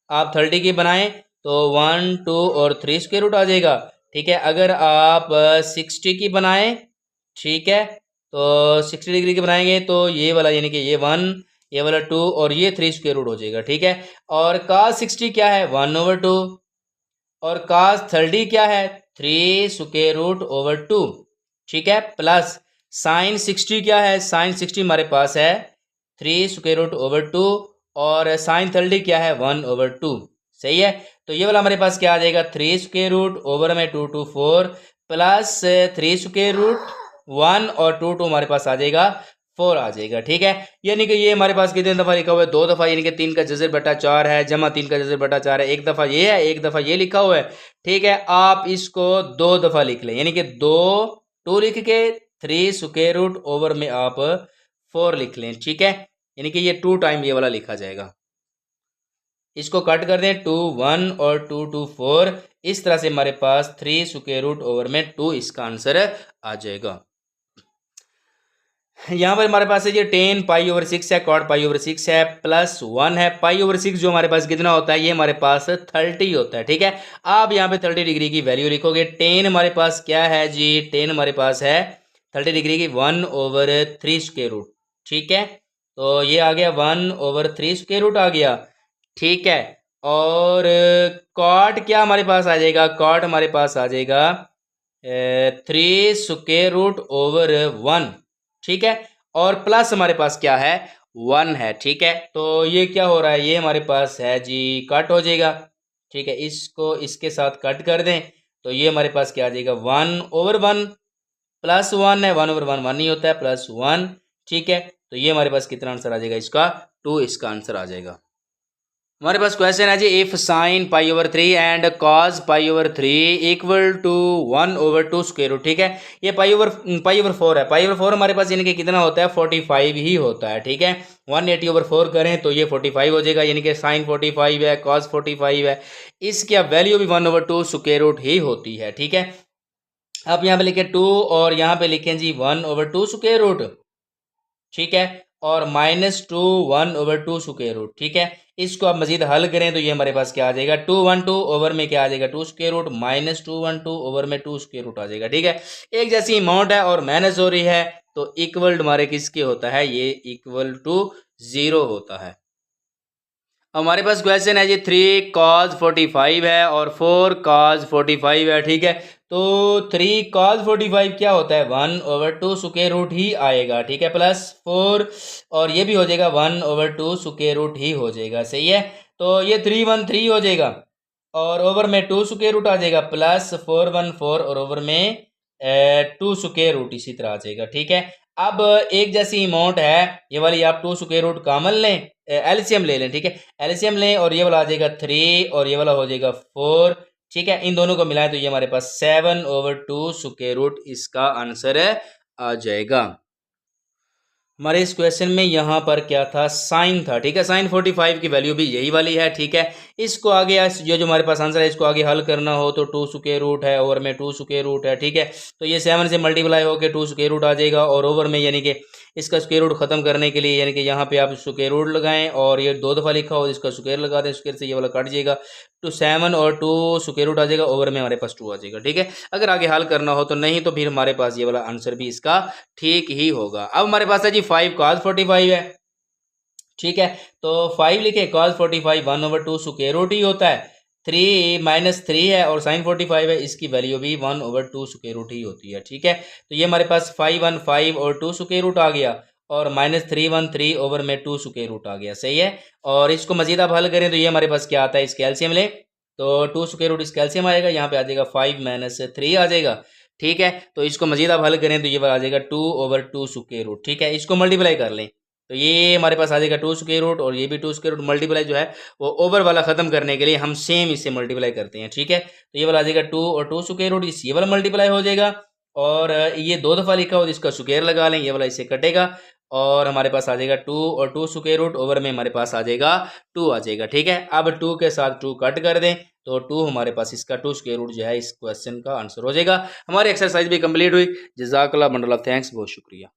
आप 30 की बनाएं तो 1, 2 और 3 स्क्वायर रूट आ जाएगा, ठीक है। अगर आप 60 की बनाएं, ठीक है, तो 60 डिग्री की बनाएंगे तो ये वाला यानी कि ये 1, ये वाला 2 और ये 3 स्क्वायर रूट हो जाएगा, ठीक है। और cos 60 क्या है, 1/2, और cos 30 क्या है, 3 स्क्वायर रूट ओवर 2, ठीक है। प्लस साइन 60 क्या है, साइन 60 हमारे पास है 3 स्क्वायर रूट ओवर 2, और साइन 30 क्या है, 1/2, सही है। तो ये वाला हमारे पास क्या आ जाएगा, 3 स्क्वायर रूट ओवर में 2 2 4 प्लस 3 स्क्वायर रूट 1 और 2 2 हमारे पास आ जाएगा 4 आ जाएगा, ठीक है। यानी कि ये हमारे पास कितने दफ़ा लिखा हुआ है, 2 दफ़ा, यानी कि 3 का जज़र बटा 4 है, जमा 3 का जज़र बटा 4 है। एक दफ़ा ये है, एक दफ़ा ये लिखा हुआ है, ठीक है। आप इसको 2 दफ़ा लिख लें, यानी कि 2 लिख के 3 स्क्वायर रूट ओवर में आप 4 लिख लें, ठीक है। यानी कि ये 2 टाइम ये वाला लिखा जाएगा। इसको कट कर दें, 2 1 और 2 2 4, इस तरह से हमारे पास 3 स्क्वायर रूट ओवर में 2 इसका आंसर आ जाएगा। यहाँ पर हमारे पास है ये 10 पाई/6 है, कॉट पाई/6 है, प्लस 1 है। पाई/6 जो हमारे पास कितना होता है, ये हमारे पास 30 होता है, ठीक है। आप यहाँ पे 30 डिग्री की वैल्यू लिखोगे। 10 हमारे पास क्या है जी, 10 हमारे पास है 30 डिग्री की 1/3 स्क्वायर रूट, ठीक है। तो ये आ गया 1/3 स्क्वायर रूट आ गया, ठीक है। और कॉट क्या हमारे पास आ जाएगा, कॉट हमारे पास आ जाएगा 3 स्क्वायर रूट ओवर 1, ठीक है। और प्लस हमारे पास क्या है, 1 है, ठीक है। तो ये क्या हो रहा है, ये हमारे पास है जी कट हो जाएगा, ठीक है। इसको इसके साथ कट कर दें तो ये हमारे पास क्या आ जाएगा, 1/1 प्लस 1 है, 1/1 1 ही होता है, प्लस 1, ठीक है। तो ये हमारे पास कितना आंसर आ जाएगा इसका, 2 इसका आंसर आ जाएगा। हमारे पास क्वेश्चन है जी, इफ साइन पाई/3 एंड कॉस पाई/3 इक्वल टू 1/2 स्क्वायर रूट, ठीक है। ये पाई/4 है, पाई/4 हमारे पास यानी कि कितना होता है, 45 ही होता है, ठीक है। 180/4 करें तो ये 45 हो जाएगा, यानी कि साइन 45 है, कॉस 45 है, इसकी अब वैल्यू भी 1/2 स्क्वायर रूट ही होती है, ठीक है। आप यहाँ पे लिखें 2 और यहाँ पे लिखें जी 1/2 स्क्वायर रूट, ठीक है। और -2 1/2 स्क्वायर रूट, ठीक है। इसको आप मजीद हल करें तो ये हमारे पास क्या आ जाएगा, 212 ओवर में क्या आ जाएगा, 2 स्क्वायर रूट, -212 ओवर में 2 स्क्वायर रूट आ जाएगा, ठीक है। एक जैसी अमाउंट है और माइनस हो रही है तो इक्वल हमारे किसके होता है, ये इक्वल टू 0 होता है। हमारे पास क्वेश्चन है जी, 3 cos 45 है और 4 cos 45 है, ठीक है। तो 3 cos 45 क्या होता है, 1/2 स्क्वायर रूट ही आएगा, ठीक है, प्लस 4 और ये भी हो जाएगा 1/2 स्क्वायर रूट ही हो जाएगा, सही है। तो ये 313 हो जाएगा और ओवर में 2 स्क्वायर रूट आ जाएगा, प्लस 414 और ओवर में 2 स्क्वायर रूट इसी तरह आ जाएगा, ठीक है। अब एक जैसी अमाउंट है, ये वाली आप 2 स्क्वायर रूट कॉमन लें, एलसीएम ले लें, ठीक है। एलसीएम लें और ये वाला आ जाएगा 3 और ये वाला हो जाएगा 4, ठीक है। इन दोनों को मिलाएं तो ये हमारे पास 7/2 स्क्वायर रूट इसका आंसर आ जाएगा। हमारे इस क्वेश्चन में यहाँ पर क्या था, साइन था, ठीक है। साइन 45 की वैल्यू भी यही वाली है, ठीक है। इसको आगे जो हमारे पास आंसर है इसको आगे हल करना हो तो 2 स्क्वायर रूट है, ओवर में 2 स्क्वायर रूट है, ठीक है। तो ये 7 से मल्टीप्लाई होकर 2 स्क्वायर रूट आ जाएगा और ओवर में यानी कि इसका स्क्वायर रूट खत्म करने के लिए यानी कि यहाँ पे आप स्क्वायर रूट लगाएं और ये 2 दफ़ा लिखा हो इसका स्क्वायर लगा दें, स्क्वायर से ये वाला कट जाएगा, तो 7 और 2 स्क्वायर रूट आ जाएगा, ओवर में हमारे पास 2 आ जाएगा, ठीक है। अगर आगे हल करना हो तो, नहीं तो फिर हमारे पास ये वाला आंसर भी इसका ठीक ही होगा। अब हमारे पास है जी 5 cos 45 है, ठीक है। तो 5 लिखे, cos 45 1/2 स्क्वायर रूट ही होता है, 3 -3 है और sin 45 है, इसकी वैल्यू भी 1/2 स्क्वायर रूट ही होती है, ठीक है। तो ये हमारे पास 515 और 2 स्क्वायर रूट आ गया और -313 ओवर में 2 स्क्वायर रूट आ गया, सही है। और इसको मजीद आप हल करें तो ये हमारे पास क्या आता है, इसके एलसीएम लें तो 2 स्क्वायर रूट इसका एलसीएम आएगा, यहाँ पे आ जाएगा 5 - 3 आ जाएगा, ठीक है। तो इसको मजीद आप हल करें तो ये आ जाएगा 2/2 स्क्वायर रूट, ठीक है। इसको मल्टीप्लाई कर लें तो ये हमारे पास आ जाएगा 2 स्क्वायर रूट, और ये भी 2 स्क्वायर रूट। मल्टीप्लाई जो है वो ओवर वाला ख़त्म करने के लिए हम सेम इससे मल्टीप्लाई करते हैं, ठीक है। तो ये वाला आ जाएगा 2 और 2 स्क्वायर रूट, इस ये वाला मल्टीप्लाई हो जाएगा, और ये 2 दफ़ा लिखा हो तो इसका स्क्वायर लगा लें, ये वाला इससे कटेगा, और हमारे पास आ जाएगा 2 और 2 स्क्वायर रूट, ओवर में हमारे पास आ जाएगा 2 आ जाएगा, ठीक है। अब 2 के साथ 2 कट कर दें तो 2 हमारे पास इसका 2 स्क्वायर रूट जो है इस क्वेश्चन का आंसर हो जाएगा। हमारी एक्सरसाइज भी कंप्लीट हुई। जज़ाकल्लाह, बंडल ऑफ थैंक्स, बहुत शुक्रिया।